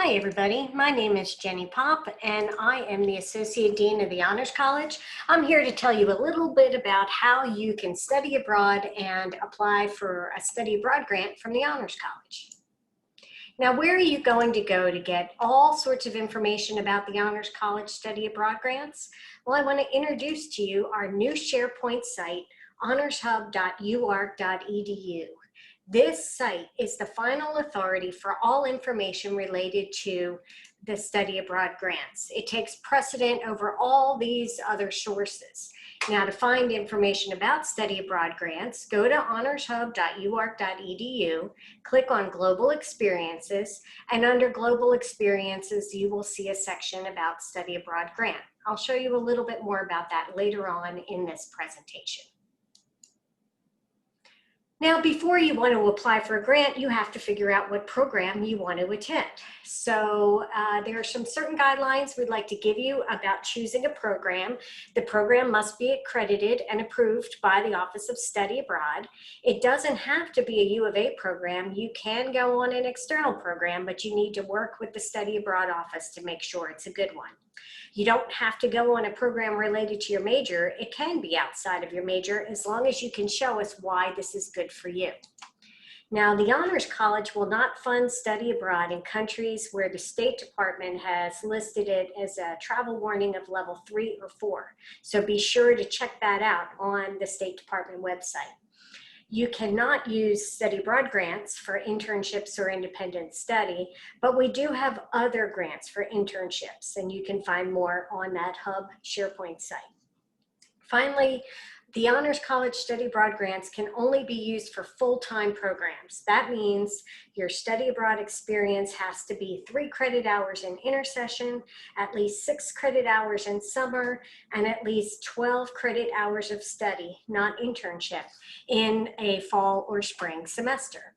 Hi everybody, my name is Jenny Pop and I am the Associate Dean of the Honors College. I'm here to tell you a little bit about how you can study abroad and apply for a study abroad grant from the Honors College. Now, where are you going to go to get all sorts of information about the Honors College study abroad grants? Well, I want to introduce to you our new Sharepoint site, honorshub.uark.edu. This site is the final authority for all information related to the study abroad grants. It takes precedent over all these other sources. Now, to find information about study abroad grants, go to honorshub.uark.edu, click on Global Experiences, and under Global Experiences, you will see a section about study abroad grant. I'll show you a little bit more about that later on in this presentation. Now, before you want to apply for a grant, you have to figure out what program you want to attend. So there are some certain guidelines we'd like to give you about choosing a program. The program must be accredited and approved by the Office of Study Abroad. It doesn't have to be a U of A program. You can go on an external program, but you need to work with the Study Abroad office to make sure it's a good one. You don't have to go on a program related to your major. It can be outside of your major as long as you can show us why this is good for you. Now, the Honors College will not fund study abroad in countries where the State Department has listed it as a travel warning of level 3 or 4. So be sure to check that out on the State Department website. You cannot use study abroad grants for internships or independent study, but we do have other grants for internships, and you can find more on that Hub Sharepoint site. Finally, the Honors College study abroad grants can only be used for full-time programs. That means your study abroad experience has to be 3 credit hours in intersession, at least 6 credit hours in summer, and at least 12 credit hours of study, not internship, in a fall or spring semester.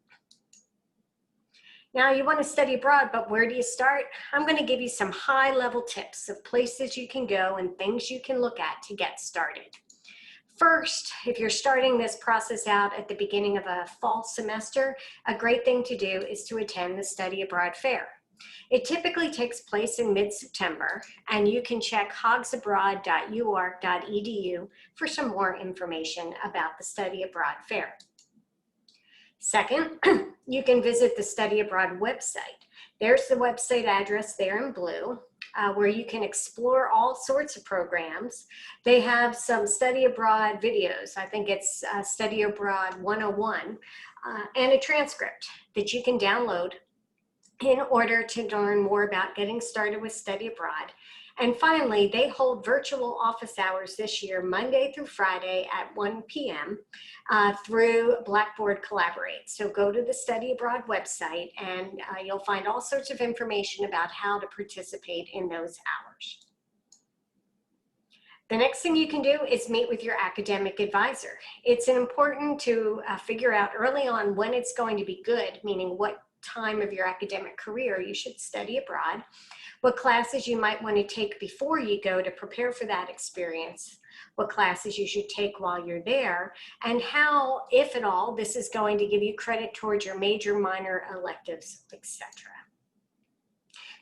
Now, you want to study abroad, but where do you start? I'm going to give you some high-level tips of places you can go and things you can look at to get started. First, if you're starting this process out at the beginning of a fall semester, a great thing to do is to attend the Study Abroad Fair. It typically takes place in mid-September, and you can check hogsabroad.uark.edu for some more information about the Study Abroad Fair. Second, you can visit the Study Abroad website. There's the website address there in blue, where you can explore all sorts of programs. They have some study abroad videos. I think it's Study Abroad 101, and a transcript that you can download in order to learn more about getting started with study abroad. And finally, they hold virtual office hours this year, Monday through Friday at 1 p.m. Through Blackboard Collaborate. So go to the Study Abroad website and you'll find all sorts of information about how to participate in those hours. The next thing you can do is meet with your academic advisor. It's important to figure out early on when it's going to be good, meaning what time of your academic career you should study abroad, what classes you might want to take before you go to prepare for that experience, what classes you should take while you're there, and how, if at all, this is going to give you credit towards your major, minor, electives, etc.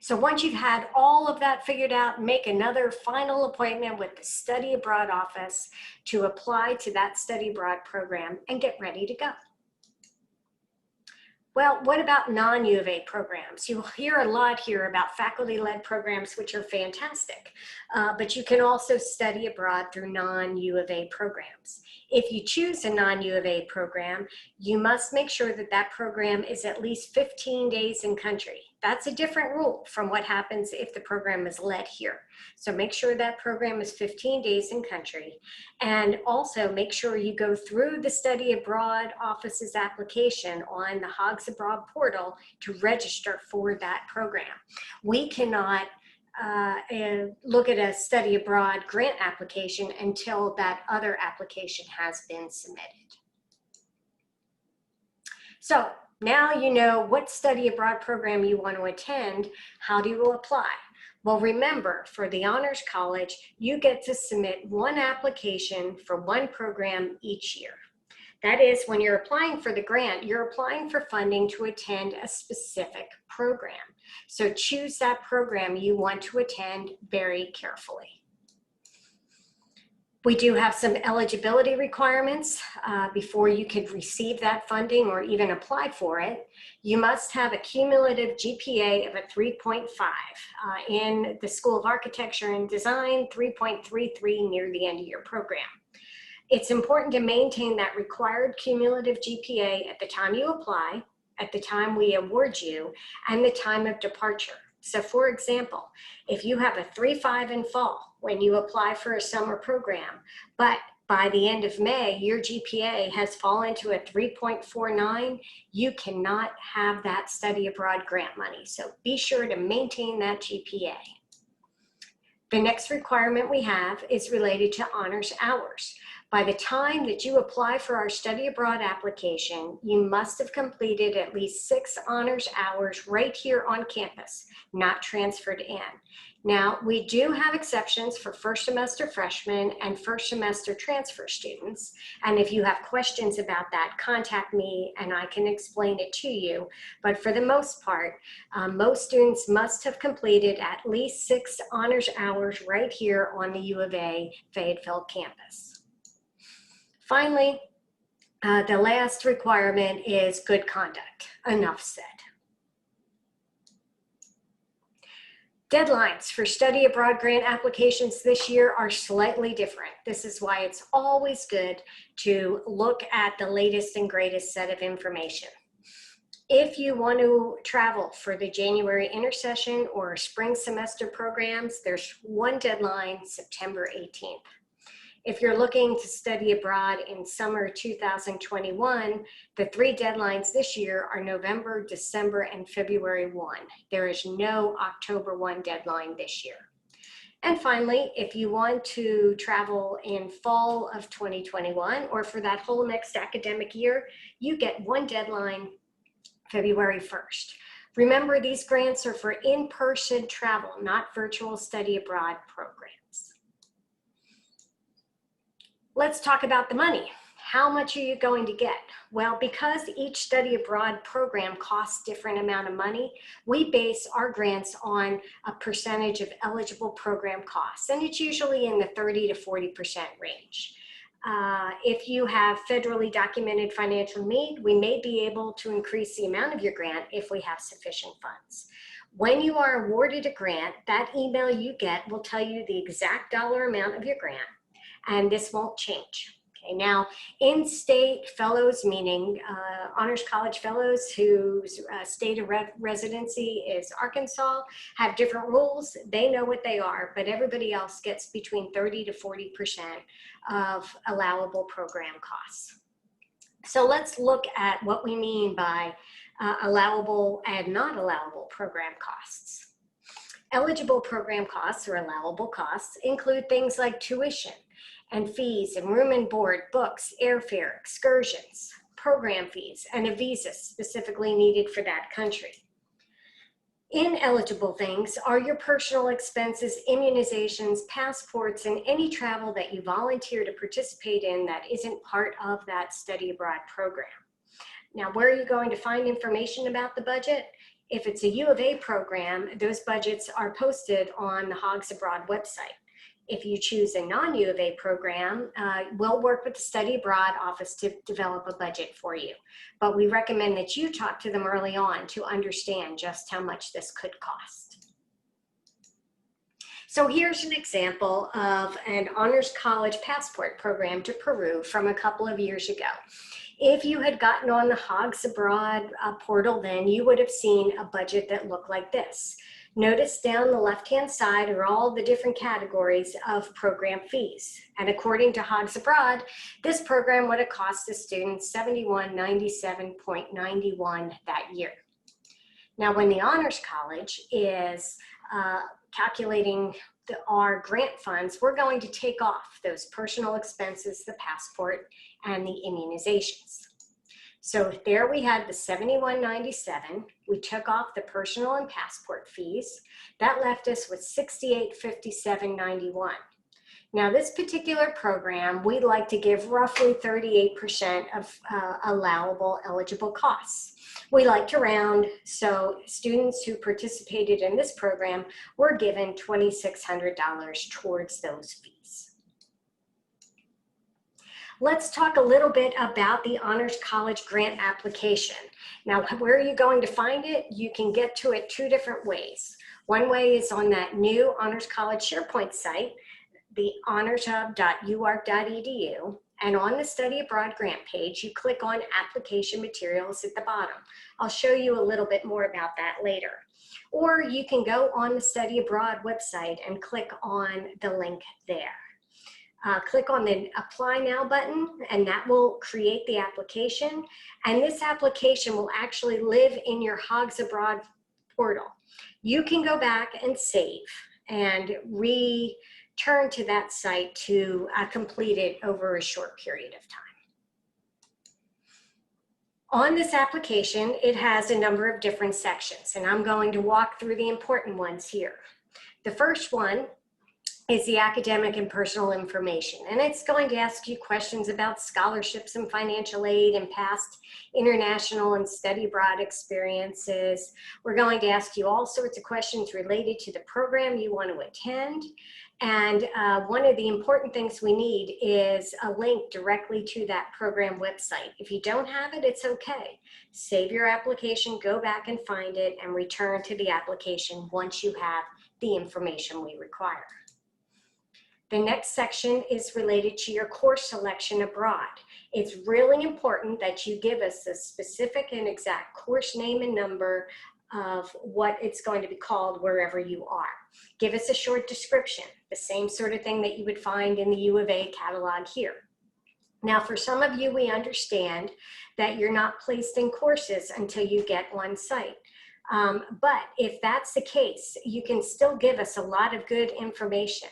So once you've had all of that figured out, make another final appointment with the Study Abroad office to apply to that study abroad program and get ready to go. Well, what about non-U of A programs? You'll hear a lot here about faculty-led programs, which are fantastic, but you can also study abroad through non-U of A programs. If you choose a non-U of A program, you must make sure that that program is at least 15 days in country. That's a different rule from what happens if the program is led here. So make sure that program is 15 days in country, and also make sure you go through the Study Abroad office's application on the Hogs Abroad portal to register for that program. We cannot look at a study abroad grant application until that other application has been submitted. So now you know what study abroad program you want to attend. How do you apply? Well, remember, for the Honors College, you get to submit one application for one program each year. That is, when you're applying for the grant, you're applying for funding to attend a specific program. So choose that program you want to attend very carefully. We do have some eligibility requirements before you could receive that funding or even apply for it. You must have a cumulative GPA of a 3.5. In the School of Architecture and Design, 3.33 near the end of your program. It's important to maintain that required cumulative GPA at the time you apply, at the time we award you, and the time of departure. So for example, if you have a 3.5 in fall when you apply for a summer program, but by the end of May, your GPA has fallen to a 3.49, you cannot have that study abroad grant money. So be sure to maintain that GPA. The next requirement we have is related to honors hours. By the time that you apply for our study abroad application, you must have completed at least 6 honors hours right here on campus, not transferred in. Now, we do have exceptions for first semester freshmen and first semester transfer students. And if you have questions about that, contact me and I can explain it to you. But for the most part, most students must have completed at least 6 honors hours right here on the U of A Fayetteville campus. Finally, the last requirement is good conduct. Enough said. Deadlines for study abroad grant applications this year are slightly different. This is why it's always good to look at the latest and greatest set of information. If you want to travel for the January intersession or spring semester programs, there's one deadline, September 18th. If you're looking to study abroad in summer 2021, the 3 deadlines this year are November, December, and February 1. There is no October 1 deadline this year. And finally, if you want to travel in fall of 2021 or for that whole next academic year, you get one deadline, February 1st. Remember, these grants are for in-person travel, not virtual study abroad programs. Let's talk about the money. How much are you going to get? Well, because each study abroad program costs different amount of money, we base our grants on a percentage of eligible program costs, and it's usually in the 30 to 40% range. If you have federally documented financial need, we may be able to increase the amount of your grant if we have sufficient funds. When you are awarded a grant, that email you get will tell you the exact dollar amount of your grant, and this won't change. Okay, now in-state fellows, meaning Honors College fellows whose state of residency is Arkansas, have different rules. They know what they are, but everybody else gets between 30 to 40% of allowable program costs. So let's look at what we mean by allowable and not allowable program costs. Eligible program costs or allowable costs include things like tuition and fees and room and board, books, airfare, excursions, program fees, and a visa specifically needed for that country. Ineligible things are your personal expenses, immunizations, passports, and any travel that you volunteer to participate in that isn't part of that study abroad program. Now, where are you going to find information about the budget? If it's a U of A program, those budgets are posted on the Hogs Abroad website. If you choose a non-U of A program, we'll work with the Study Abroad office to develop a budget for you. But we recommend that you talk to them early on to understand just how much this could cost. So here's an example of an Honors College passport program to Peru from a couple of years ago. If you had gotten on the Hogs Abroad portal, then you would have seen a budget that looked like this. Notice down the left-hand side are all the different categories of program fees. And according to Hogs Abroad, this program would have cost a student $7197.91 that year. Now, when the Honors College is calculating our grant funds, we're going to take off those personal expenses, the passport, and the immunizations. So there we had the $71.97. We took off the personal and passport fees. That left us with $68.57.91. Now, this particular program, we'd like to give roughly 38% of allowable eligible costs. We like to round, so students who participated in this program were given $2,600 towards those fees. Let's talk a little bit about the Honors College grant application. Now, where are you going to find it? You can get to it two different ways. One way is on that new Honors College Sharepoint site, the honorshub.uark.edu, and on the Study Abroad grant page, you click on Application Materials at the bottom. I'll show you a little bit more about that later. Or you can go on the Study Abroad website and click on the link there. Click on the Apply Now button, and that will create the application. And this application will actually live in your Hogs Abroad portal. You can go back and save and return to that site to complete it over a short period of time. On this application, it has a number of different sections, and I'm going to walk through the important ones here. The first one is the academic and personal information, and it's going to ask you questions about scholarships and financial aid and past international and study abroad experiences. We're going to ask you all sorts of questions related to the program you want to attend, and one of the important things we need is a link directly to that program website. If you don't have it, it's okay. Save your application, go back and find it, and return to the application once you have the information we require. The next section is related to your course selection abroad. It's really important that you give us a specific and exact course name and number of what it's going to be called wherever you are. Give us a short description, the same sort of thing that you would find in the U of A catalog here. Now, for some of you, we understand that you're not placed in courses until you get one site. But if that's the case, you can still give us a lot of good information.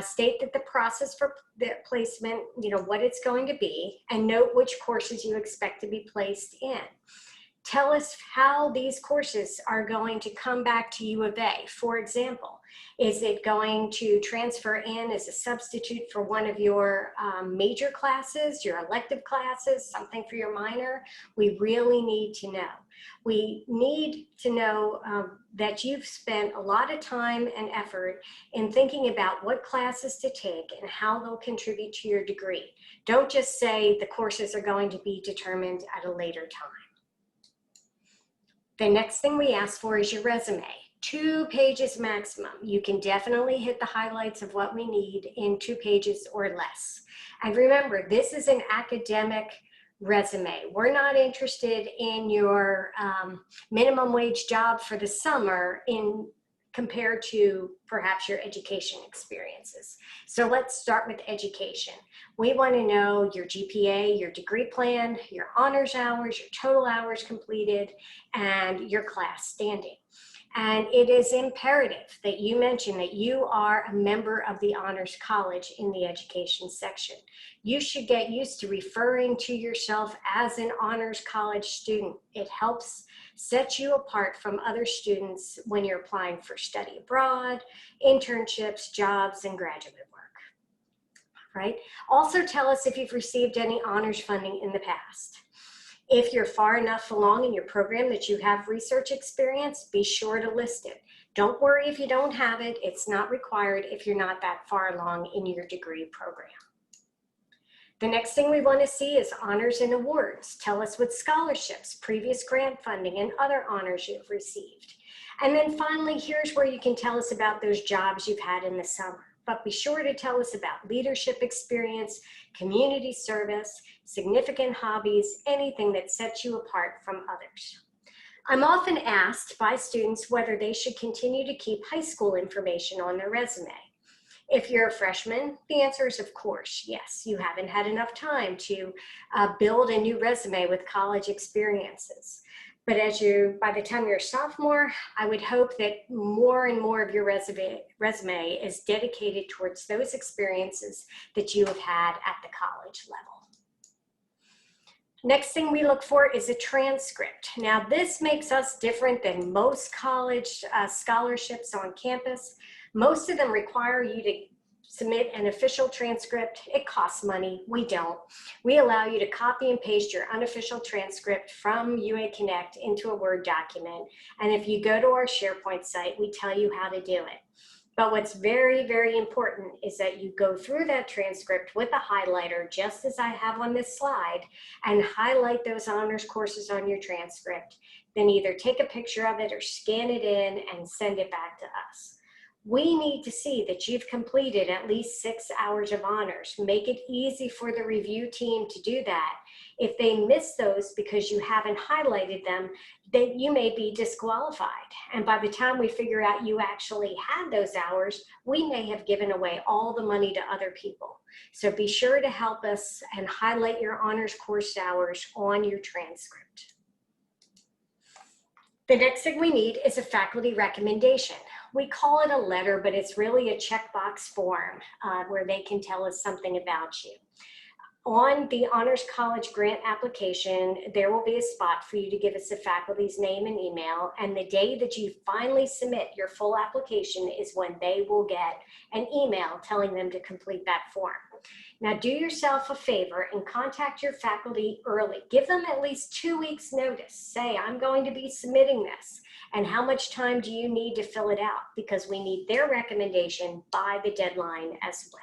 State that the process for the placement, what it's going to be, and note which courses you expect to be placed in. Tell us how these courses are going to come back to U of A. For example, is it going to transfer in as a substitute for one of your major classes, your elective classes, something for your minor? We really need to know. We need to know that you've spent a lot of time and effort in thinking about what classes to take and how they'll contribute to your degree. Don't just say the courses are going to be determined at a later time. The next thing we ask for is your resume. 2 pages maximum. You can definitely hit the highlights of what we need in 2 pages or less. And remember, this is an academic resume. We're not interested in your minimum wage job for the summer compared to perhaps your education experiences. So let's start with education. We want to know your GPA, your degree plan, your honors hours, your total hours completed, and your class standing. And it is imperative that you mention that you are a member of the Honors College in the education section. You should get used to referring to yourself as an Honors College student. It helps set you apart from other students when you're applying for study abroad, internships, jobs, and graduate work. Right? Also tell us if you've received any honors funding in the past. If you're far enough along in your program that you have research experience, be sure to list it. Don't worry if you don't have it. It's not required if you're not that far along in your degree program. The next thing we want to see is honors and awards. Tell us what scholarships, previous grant funding, and other honors you've received. And then finally, here's where you can tell us about those jobs you've had in the summer. But be sure to tell us about leadership experience, community service, significant hobbies, anything that sets you apart from others. I'm often asked by students whether they should continue to keep high school information on their resume. If you're a freshman, the answer is of course, yes. You haven't had enough time to build a new resume with college experiences. But by the time you're a sophomore, I would hope that more and more of your resume is dedicated towards those experiences that you have had at the college level. Next thing we look for is a transcript. Now this makes us different than most college scholarships on campus. Most of them require you to submit an official transcript. It costs money. We don't. We allow you to copy and paste your unofficial transcript from UA Connect into a Word document. And if you go to our Sharepoint site, we tell you how to do it. But what's very, very important is that you go through that transcript with a highlighter, just as I have on this slide, and highlight those honors courses on your transcript. Then either take a picture of it or scan it in and send it back to us. We need to see that you've completed at least 6 hours of honors. Make it easy for the review team to do that. If they miss those because you haven't highlighted them, then you may be disqualified. And by the time we figure out you actually had those hours, we may have given away all the money to other people. So be sure to help us and highlight your honors course hours on your transcript. The next thing we need is a faculty recommendation. We call it a letter, but it's really a checkbox form where they can tell us something about you. On the Honors College grant application, there will be a spot for you to give us the faculty's name and email, and the day that you finally submit your full application is when they will get an email telling them to complete that form. Now do yourself a favor and contact your faculty early. Give them at least 2 weeks notice. Say, I'm going to be submitting this, and how much time do you need to fill it out? Because we need their recommendation by the deadline as well.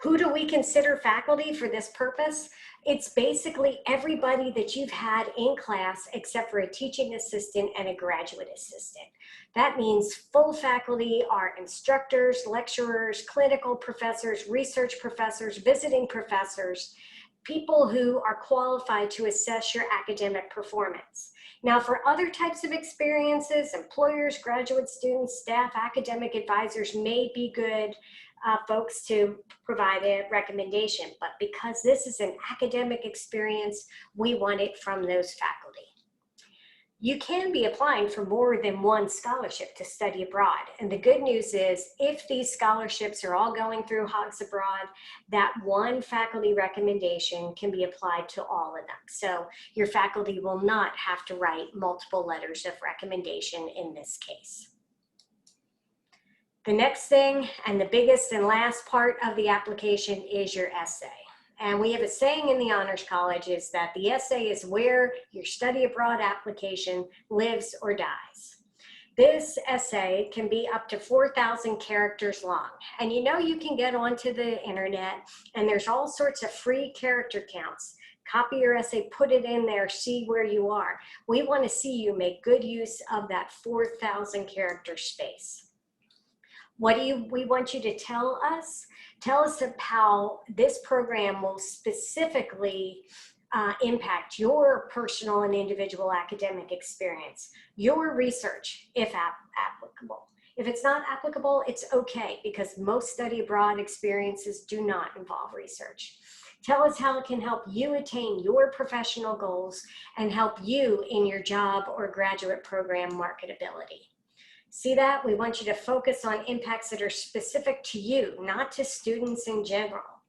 Who do we consider faculty for this purpose? It's basically everybody that you've had in class except for a teaching assistant and a graduate assistant. That means full faculty are instructors, lecturers, clinical professors, research professors, visiting professors, people who are qualified to assess your academic performance. Now, for other types of experiences, employers, graduate students, staff, academic advisors may be good folks to provide a recommendation, but because this is an academic experience, we want it from those faculty. You can be applying for more than one scholarship to study abroad, and the good news is if these scholarships are all going through Hogs Abroad, that one faculty recommendation can be applied to all of them. So your faculty will not have to write multiple letters of recommendation in this case. The next thing, and the biggest and last part of the application, is your essay. And we have a saying in the Honors College is that the essay is where your study abroad application lives or dies. This essay can be up to 4,000 characters long. And you know, you can get onto the internet and there's all sorts of free character counts. Copy your essay, put it in there, see where you are. We want to see you make good use of that 4,000 character space. What do we want you to tell us? Tell us how this program will specifically impact your personal and individual academic experience, your research, if applicable. If it's not applicable, it's okay, because most study abroad experiences do not involve research. Tell us how it can help you attain your professional goals and help you in your job or graduate program marketability. See that? We want you to focus on impacts that are specific to you, not to students in general.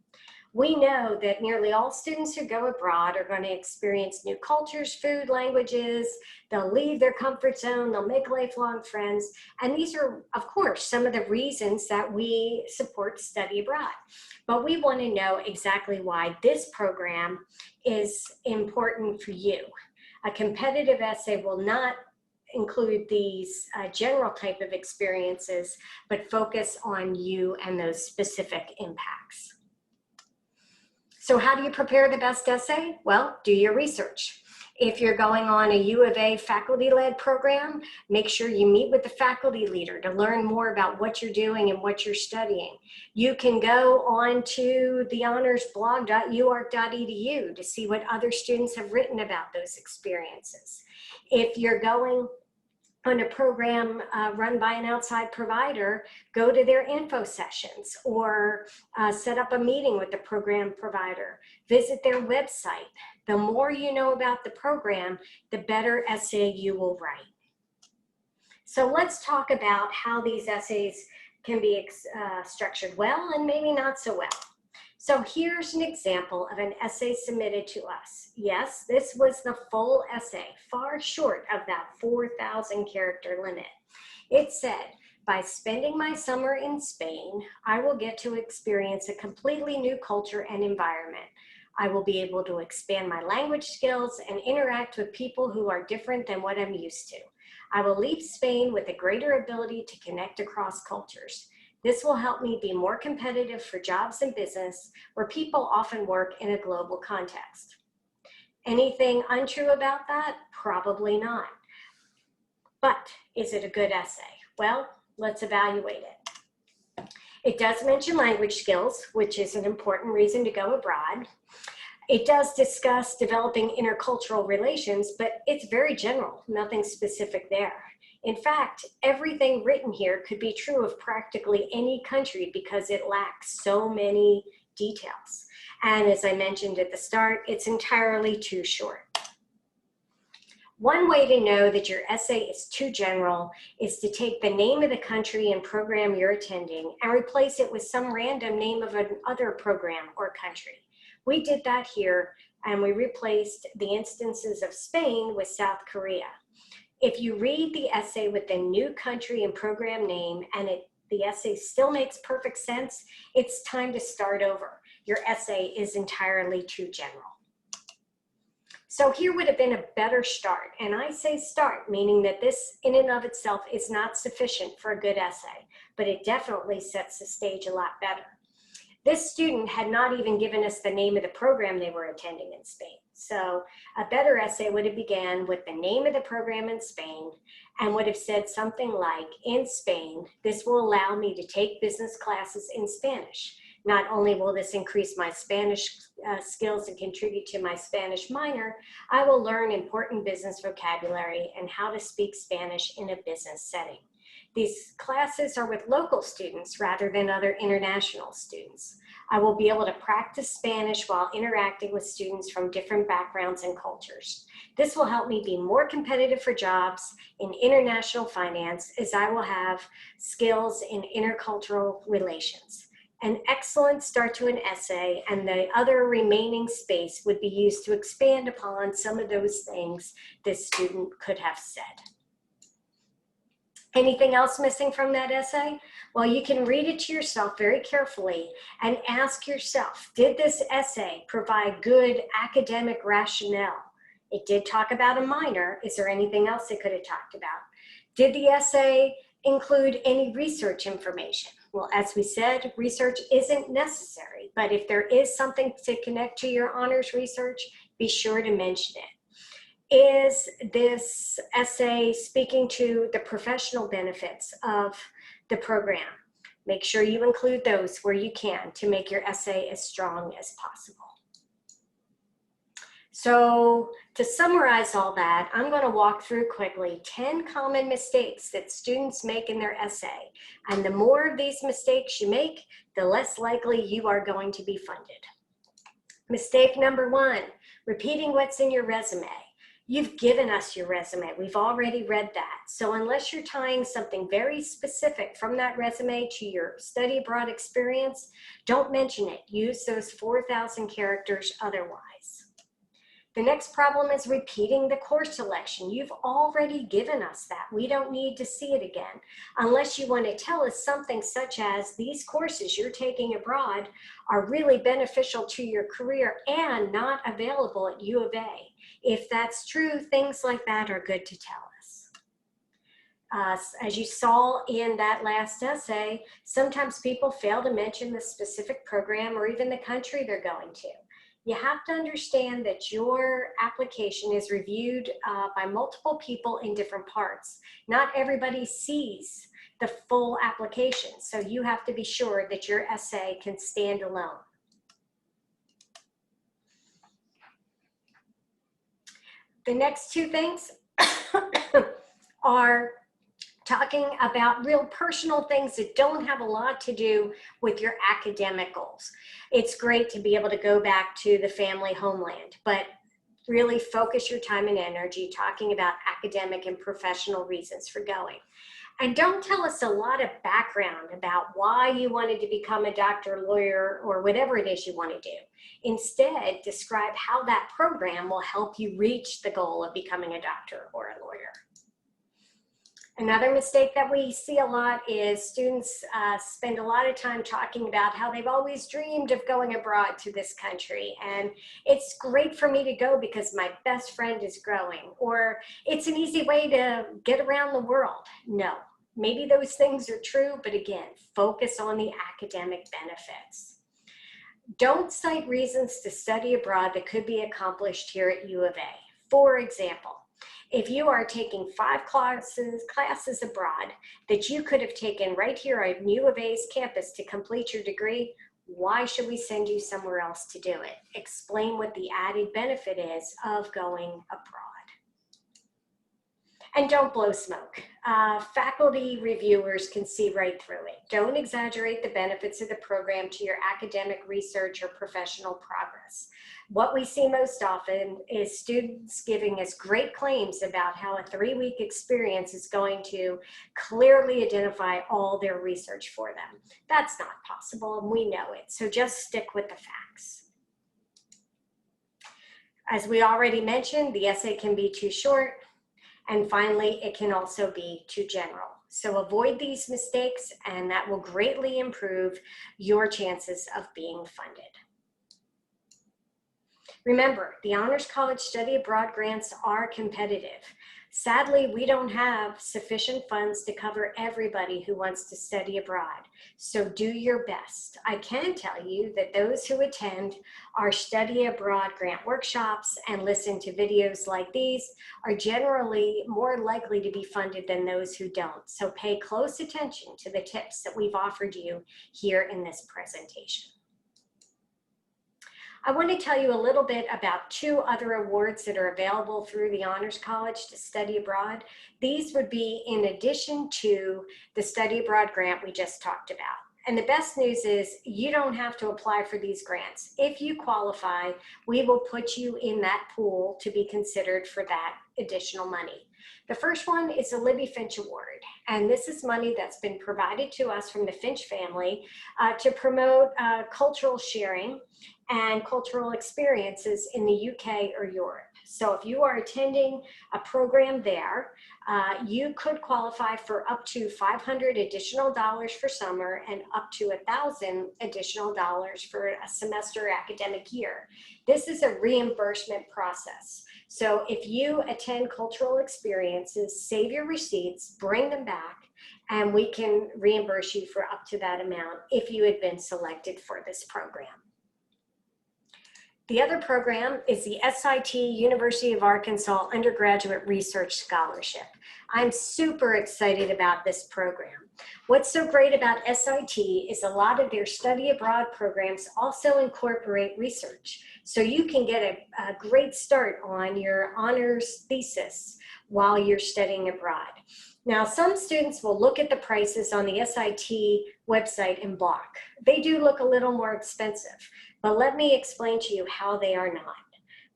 We know that nearly all students who go abroad are going to experience new cultures, food, languages. They'll leave their comfort zone. They'll make lifelong friends. And these are, of course, some of the reasons that we support study abroad. But we want to know exactly why this program is important for you. A competitive essay will not include these general type of experiences, but focus on you and those specific impacts. So how do you prepare the best essay? Well, do your research. If you're going on a U of A faculty-led program, make sure you meet with the faculty leader to learn more about what you're doing and what you're studying. You can go on to the honorsblog.uark.edu to see what other students have written about those experiences. If you're going on a program run by an outside provider, go to their info sessions or set up a meeting with the program provider. Visit their website. The more you know about the program, the better essay you will write. So let's talk about how these essays can be structured well and maybe not so well. So here's an example of an essay submitted to us. Yes, this was the full essay, far short of that 4,000 character limit. It said, By spending my summer in Spain, I will get to experience a completely new culture and environment. I will be able to expand my language skills and interact with people who are different than what I'm used to. I will leave Spain with a greater ability to connect across cultures. This will help me be more competitive for jobs and business where people often work in a global context. Anything untrue about that? Probably not. But is it a good essay? Well, let's evaluate it. It does mention language skills, which is an important reason to go abroad. It does discuss developing intercultural relations, but it's very general, nothing specific there. In fact, everything written here could be true of practically any country because it lacks so many details. And as I mentioned at the start, it's entirely too short. One way to know that your essay is too general is to take the name of the country and program you're attending and replace it with some random name of another program or country. We did that here, and we replaced the instances of Spain with South Korea. If you read the essay with the new country and program name and the essay still makes perfect sense, it's time to start over. Your essay is entirely too general. So here would have been a better start, and I say start, meaning that this in and of itself is not sufficient for a good essay, but it definitely sets the stage a lot better. This student had not even given us the name of the program they were attending in Spain. So a better essay would have began with the name of the program in Spain and would have said something like, in Spain, this will allow me to take business classes in Spanish. Not only will this increase my Spanish skills and contribute to my Spanish minor, I will learn important business vocabulary and how to speak Spanish in a business setting. These classes are with local students rather than other international students. I will be able to practice Spanish while interacting with students from different backgrounds and cultures. This will help me be more competitive for jobs in international finance as I will have skills in intercultural relations. An excellent start to an essay, and the other remaining space would be used to expand upon some of those things this student could have said. Anything else missing from that essay? Well, you can read it to yourself very carefully and ask yourself, did this essay provide good academic rationale? It did talk about a minor. Is there anything else it could have talked about? Did the essay include any research information? Well, as we said, research isn't necessary, but if there is something to connect to your honors research, be sure to mention it. Is this essay speaking to the professional benefits of the program? Make sure you include those where you can to make your essay as strong as possible. So to summarize all that, I'm going to walk through quickly 10 common mistakes that students make in their essay. And the more of these mistakes you make, the less likely you are going to be funded. Mistake number 1, repeating what's in your resume. You've given us your resume. We've already read that. So unless you're tying something very specific from that resume to your study abroad experience, don't mention it. Use those 4,000 characters otherwise. The next problem is repeating the course selection. You've already given us that. We don't need to see it again, unless you want to tell us something such as these courses you're taking abroad are really beneficial to your career and not available at U of A. If that's true, things like that are good to tell us. As you saw in that last essay, sometimes people fail to mention the specific program or even the country they're going to. You have to understand that your application is reviewed by multiple people in different parts. Not everybody sees the full application, so you have to be sure that your essay can stand alone. The next two things are talking about real personal things that don't have a lot to do with your academic goals. It's great to be able to go back to the family homeland, but really focus your time and energy talking about academic and professional reasons for going. And don't tell us a lot of background about why you wanted to become a doctor, lawyer, or whatever it is you want to do. Instead, describe how that program will help you reach the goal of becoming a doctor or a lawyer. Another mistake that we see a lot is students spend a lot of time talking about how they've always dreamed of going abroad to this country. And it's great for me to go because my best friend is growing. Or it's an easy way to get around the world. No, maybe those things are true, but again, focus on the academic benefits. Don't cite reasons to study abroad that could be accomplished here at U of A. For example, if you are taking 5 classes abroad that you could have taken right here on U of A's campus to complete your degree, why should we send you somewhere else to do it? Explain what the added benefit is of going abroad. And don't blow smoke. Faculty reviewers can see right through it. Don't exaggerate the benefits of the program to your academic research or professional progress. What we see most often is students giving us great claims about how a 3-week experience is going to clearly identify all their research for them. That's not possible, and we know it, so just stick with the facts. As we already mentioned, the essay can be too short, and finally, it can also be too general. So avoid these mistakes, and that will greatly improve your chances of being funded. Remember, the Honors College Study Abroad grants are competitive. Sadly, we don't have sufficient funds to cover everybody who wants to study abroad. So do your best. I can tell you that those who attend our study abroad grant workshops and listen to videos like these are generally more likely to be funded than those who don't. So pay close attention to the tips that we've offered you here in this presentation. I want to tell you a little bit about 2 other awards that are available through the Honors College to study abroad. These would be in addition to the study abroad grant we just talked about. And the best news is you don't have to apply for these grants. If you qualify, we will put you in that pool to be considered for that additional money. The first one is the Libby Finch Award, and this is money that's been provided to us from the Finch family to promote cultural sharing and cultural experiences in the UK or Europe. So if you are attending a program there, you could qualify for up to $500 additional for summer and up to $1,000 additional for a semester academic year. This is a reimbursement process. So if you attend cultural experiences, save your receipts, bring them back, and we can reimburse you for up to that amount if you had been selected for this program. The other program is the SIT University of Arkansas Undergraduate Research Scholarship. I'm super excited about this program. What's so great about SIT is a lot of their study abroad programs also incorporate research. So you can get a great start on your honors thesis while you're studying abroad. Now, some students will look at the prices on the SIT website and balk. They do look a little more expensive, but let me explain to you how they are not.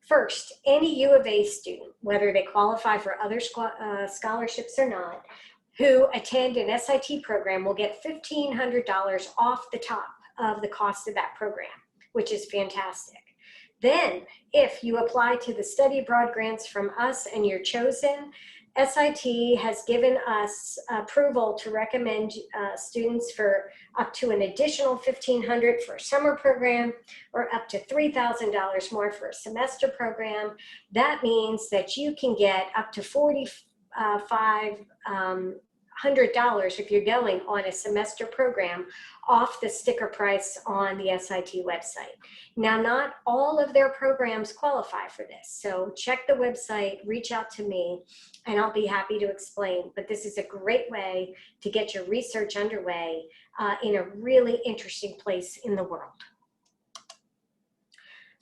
First, any U of A student, whether they qualify for other scholarships or not, who attend an SIT program will get $1,500 off the top of the cost of that program, which is fantastic. Then, if you apply to the study abroad grants from us and you're chosen, SIT has given us approval to recommend students for up to an additional $1,500 for a summer program or up to $3,000 more for a semester program. That means that you can get up to $4,500 if you're going on a semester program off the sticker price on the SIT website. Now, not all of their programs qualify for this, so check the website, reach out to me, and I'll be happy to explain. But this is a great way to get your research underway in a really interesting place in the world.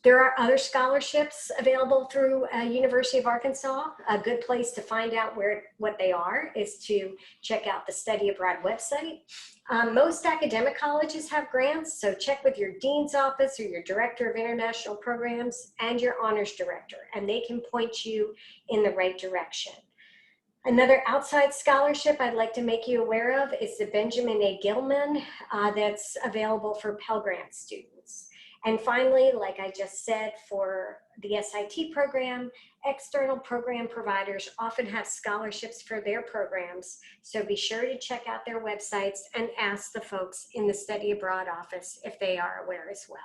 There are other scholarships available through University of Arkansas. A good place to find out what they are is to check out the Study Abroad website. Most academic colleges have grants, so check with your dean's office or your director of international programs and your honors director, and they can point you in the right direction. Another outside scholarship I'd like to make you aware of is the Benjamin A. Gilman that's available for Pell Grant students. And finally, like I just said, for the SIT program, external program providers often have scholarships for their programs, so be sure to check out their websites and ask the folks in the study abroad office if they are aware as well.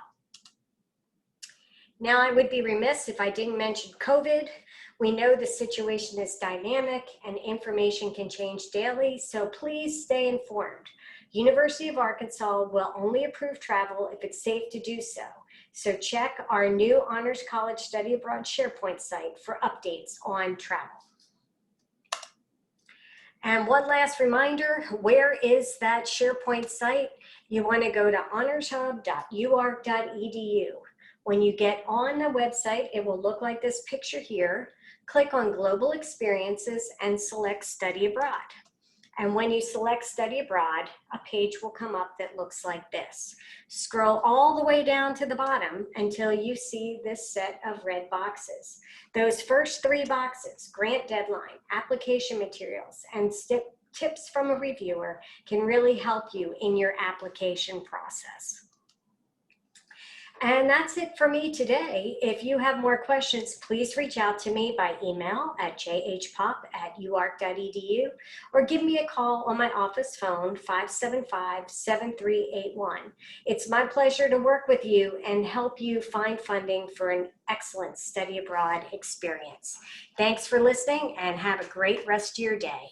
Now, I would be remiss if I didn't mention COVID. We know the situation is dynamic and information can change daily, so please stay informed. University of Arkansas will only approve travel if it's safe to do so. So check our new Honors College Study Abroad Sharepoint site for updates on travel. And one last reminder, where is that Sharepoint site? You want to go to honorshub.uark.edu. When you get on the website, it will look like this picture here. Click on Global Experiences and select Study Abroad. And when you select Study Abroad, a page will come up that looks like this. Scroll all the way down to the bottom until you see this set of red boxes. Those first 3 boxes, grant deadline, application materials, and tips from a reviewer, can really help you in your application process. And that's it for me today. If you have more questions, please reach out to me by email at jhpop@uark.edu or give me a call on my office phone, 575-7381. It's my pleasure to work with you and help you find funding for an excellent study abroad experience. Thanks for listening and have a great rest of your day.